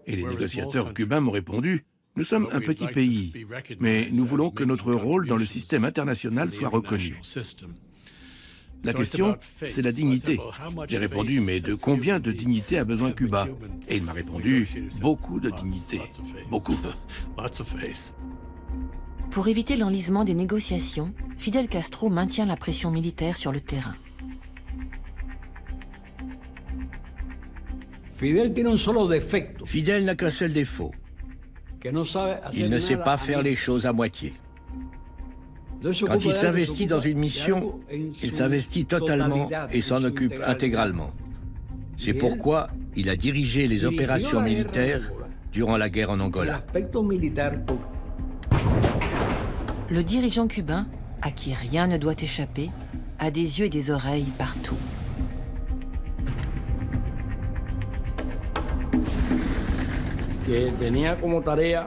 Et les négociateurs cubains m'ont répondu, nous sommes un petit pays, mais nous voulons que notre rôle dans le système international soit reconnu. La question, c'est la dignité. J'ai répondu, mais de combien de dignité a besoin Cuba? Et il m'a répondu, beaucoup de dignité. Beaucoup. Pour éviter l'enlisement des négociations, Fidel Castro maintient la pression militaire sur le terrain. Fidel n'a qu'un seul défaut. Il ne sait pas faire les choses à moitié. Quand il s'investit dans une mission, il s'investit totalement et s'en occupe intégralement. C'est pourquoi il a dirigé les opérations militaires durant la guerre en Angola. Le dirigeant cubain, à qui rien ne doit échapper, a des yeux et des oreilles partout.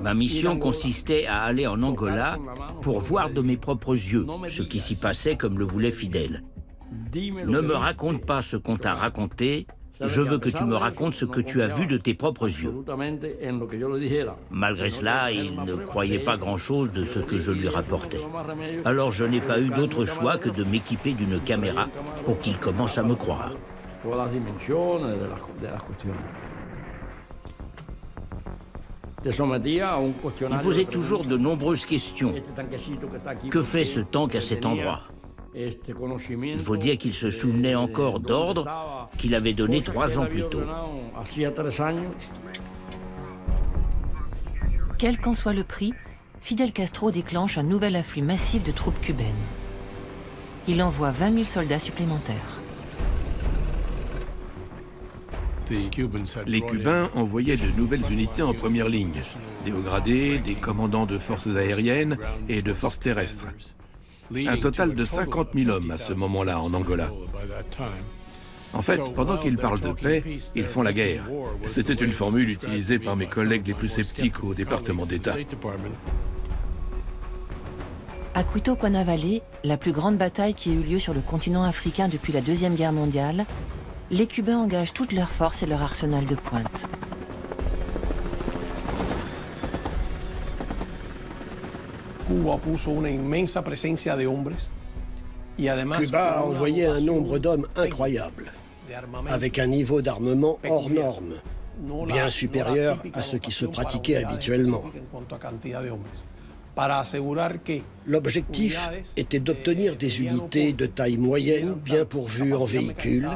Ma mission consistait à aller en Angola pour voir de mes propres yeux ce qui s'y passait comme le voulait Fidel. Ne me raconte pas ce qu'on t'a raconté, je veux que tu me racontes ce que tu as vu de tes propres yeux. Malgré cela, il ne croyait pas grand-chose de ce que je lui rapportais. Alors je n'ai pas eu d'autre choix que de m'équiper d'une caméra pour qu'il commence à me croire. Il posait toujours de nombreuses questions. Que fait ce tank à cet endroit? Il faut dire qu'il se souvenait encore d'ordres qu'il avait donnés 3 ans plus tôt. Quel qu'en soit le prix, Fidel Castro déclenche un nouvel afflux massif de troupes cubaines. Il envoie 20 000 soldats supplémentaires. Les Cubains envoyaient de nouvelles unités en première ligne, des hauts gradés, des commandants de forces aériennes et de forces terrestres. Un total de 50 000 hommes à ce moment-là en Angola. En fait, pendant qu'ils parlent de paix, ils font la guerre. C'était une formule utilisée par mes collègues les plus sceptiques au département d'État. À Cuito Cuanavale, la plus grande bataille qui a eu lieu sur le continent africain depuis la Deuxième Guerre mondiale, les Cubains engagent toutes leurs forces et leur arsenal de pointe. Cuba a envoyé un nombre d'hommes incroyable, avec un niveau d'armement hors norme, bien supérieur à ce qui se pratiquait habituellement. L'objectif était d'obtenir des unités de taille moyenne bien pourvues en véhicules,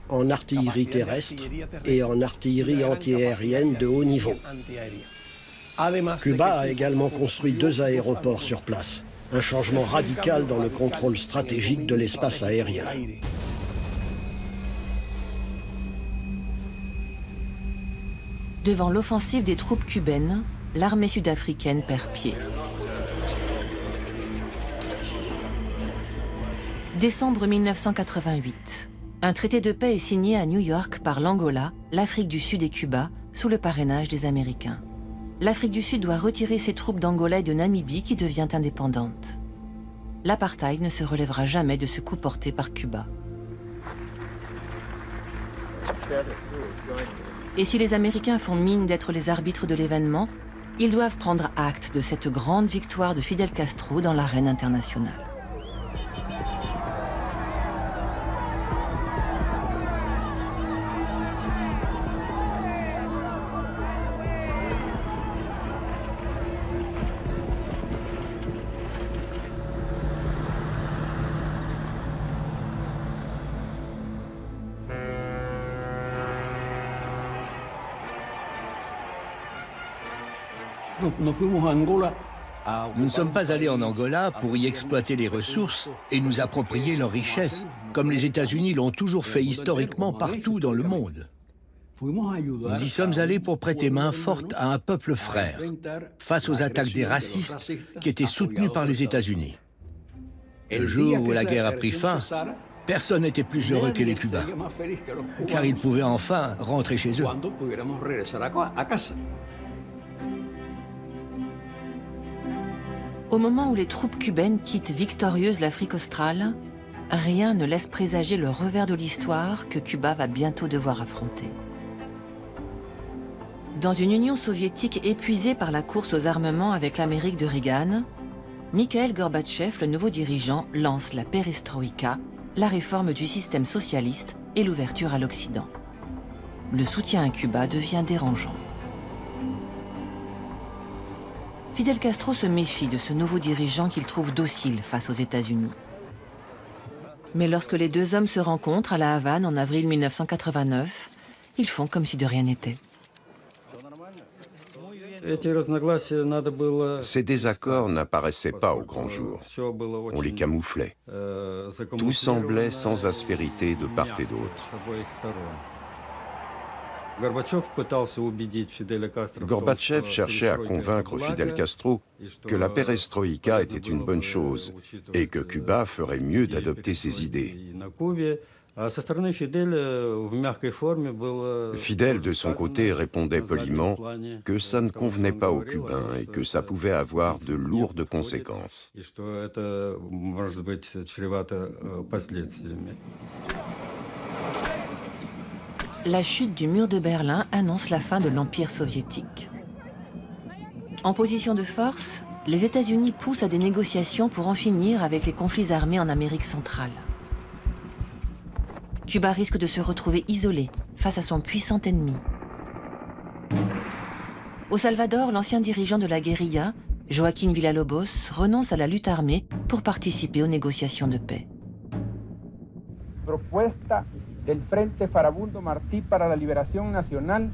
en artillerie terrestre et en artillerie antiaérienne de haut niveau. Cuba a également construit 2 aéroports sur place, un changement radical dans le contrôle stratégique de l'espace aérien. Devant l'offensive des troupes cubaines, l'armée sud-africaine perd pied. Décembre 1988. Un traité de paix est signé à New York par l'Angola, l'Afrique du Sud et Cuba, sous le parrainage des Américains. L'Afrique du Sud doit retirer ses troupes d'Angola et de Namibie qui devient indépendante. L'apartheid ne se relèvera jamais de ce coup porté par Cuba. Et si les Américains font mine d'être les arbitres de l'événement, ils doivent prendre acte de cette grande victoire de Fidel Castro dans l'arène internationale. Nous ne sommes pas allés en Angola pour y exploiter les ressources et nous approprier leurs richesses, comme les États-Unis l'ont toujours fait historiquement partout dans le monde. Nous y sommes allés pour prêter main forte à un peuple frère, face aux attaques des racistes qui étaient soutenus par les États-Unis. Le jour où la guerre a pris fin, personne n'était plus heureux que les Cubains, car ils pouvaient enfin rentrer chez eux. Au moment où les troupes cubaines quittent victorieuses l'Afrique australe, rien ne laisse présager le revers de l'histoire que Cuba va bientôt devoir affronter. Dans une Union soviétique épuisée par la course aux armements avec l'Amérique de Reagan, Mikhaïl Gorbatchev, le nouveau dirigeant, lance la perestroïka, la réforme du système socialiste et l'ouverture à l'Occident. Le soutien à Cuba devient dérangeant. Fidel Castro se méfie de ce nouveau dirigeant qu'il trouve docile face aux États-Unis. Mais lorsque les deux hommes se rencontrent à La Havane en avril 1989, ils font comme si de rien n'était. Ces désaccords n'apparaissaient pas au grand jour. On les camouflait. Tout semblait sans aspérité de part et d'autre. Gorbatchev cherchait à convaincre Fidel Castro que la perestroïka était une bonne chose et que Cuba ferait mieux d'adopter ses idées. Fidel, de son côté, répondait poliment que ça ne convenait pas aux Cubains et que ça pouvait avoir de lourdes conséquences. La chute du mur de Berlin annonce la fin de l'Empire soviétique. En position de force, les États-Unis poussent à des négociations pour en finir avec les conflits armés en Amérique centrale. Cuba risque de se retrouver isolé face à son puissant ennemi. Au Salvador, l'ancien dirigeant de la guérilla, Joaquín Villalobos, renonce à la lutte armée pour participer aux négociations de paix. Propuesta del Frente Farabundo Martí para la Liberación Nacional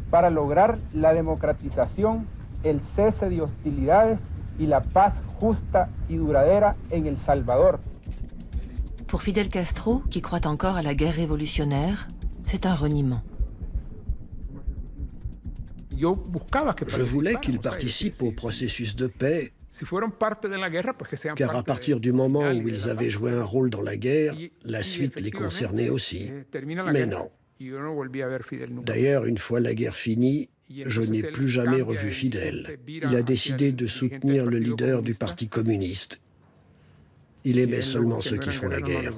para lograr la democratización, el cese de hostilidades y la paz justa y duradera en El Salvador. Pour Fidel Castro, qui croit encore à la guerre révolutionnaire, c'est un reniement. Je voulais qu'il participe au processus de paix, car à partir du moment où ils avaient joué un rôle dans la guerre, la suite les concernait aussi. Mais non. D'ailleurs, une fois la guerre finie, je n'ai plus jamais revu Fidel. Il a décidé de soutenir le leader du Parti communiste. Il aimait seulement ceux qui font la guerre.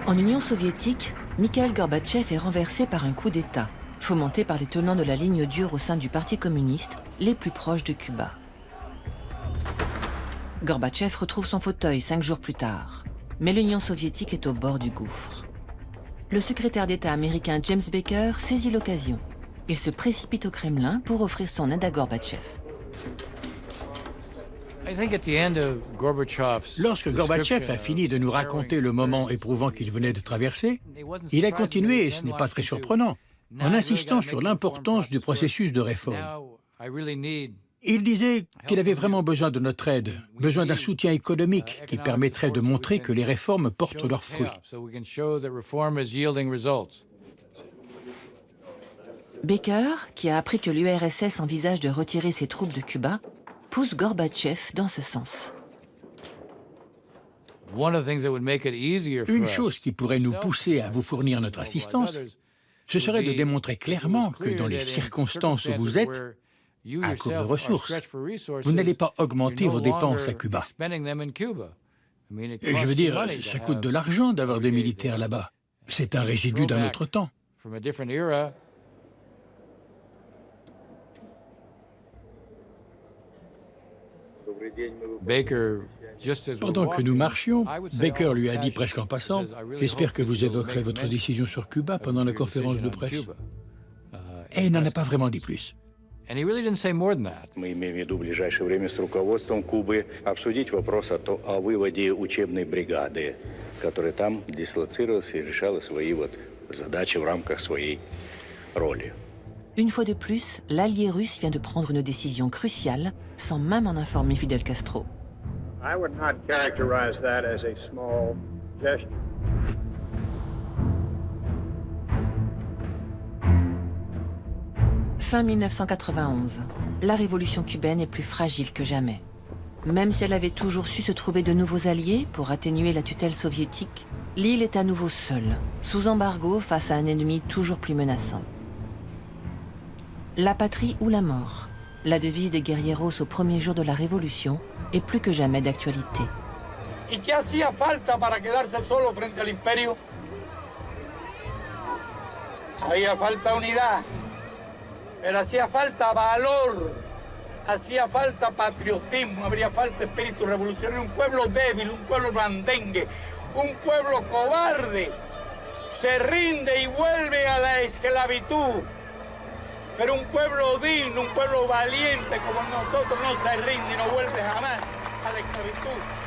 En Union soviétique, Mikhaïl Gorbatchev est renversé par un coup d'État, fomenté par les tenants de la ligne dure au sein du Parti communiste, les plus proches de Cuba. Gorbatchev retrouve son fauteuil 5 jours plus tard, mais l'Union soviétique est au bord du gouffre. Le secrétaire d'État américain James Baker saisit l'occasion. Il se précipite au Kremlin pour offrir son aide à Gorbatchev. Lorsque Gorbatchev a fini de nous raconter le moment éprouvant qu'il venait de traverser, il a continué, et ce n'est pas très surprenant, en insistant sur l'importance du processus de réforme. Il disait qu'il avait vraiment besoin de notre aide, besoin d'un soutien économique qui permettrait de montrer que les réformes portent leurs fruits. Baker, qui a appris que l'URSS envisage de retirer ses troupes de Cuba, pousse Gorbatchev dans ce sens. Une chose qui pourrait nous pousser à vous fournir notre assistance, ce serait de démontrer clairement que dans les circonstances où vous êtes, à court de ressources, vous n'allez pas augmenter vos dépenses à Cuba. Et je veux dire, ça coûte de l'argent d'avoir des militaires là-bas. C'est un résidu d'un autre temps. Pendant que nous marchions, Baker lui a dit presque en passant « J'espère que vous évoquerez votre décision sur Cuba pendant la conférence de presse. » Et il n'en a pas vraiment dit plus. Мы имеем в виду в ближайшее время с руководством Кубы обсудить вопрос о выводе учебной бригады. которое там дислоцировалось и решало свои задачи в рамках своей роли. Une fois de plus, l'allié russe vient de prendre une décision cruciale sans même en informer Fidel Castro. I would not characterize that as a small gesture. Fin 1991, la révolution cubaine est plus fragile que jamais. Même si elle avait toujours su se trouver de nouveaux alliés pour atténuer la tutelle soviétique, l'île est à nouveau seule, sous embargo face à un ennemi toujours plus menaçant. La patrie ou la mort, la devise des guerrieros au premier jour de la révolution est plus que jamais d'actualité. ¿Y qué hacía falta para quedarse solo frente al imperio? Había falta unidad, pero hacía falta valor, hacía falta patriotismo, habría falta espíritu revolucionario, un pueblo débil, un pueblo blandengue, un pueblo cobarde, se rinde y vuelve a la esclavitud. Pero un pueblo digno, un pueblo valiente como nosotros no se rinde y no vuelve jamás a la esclavitud.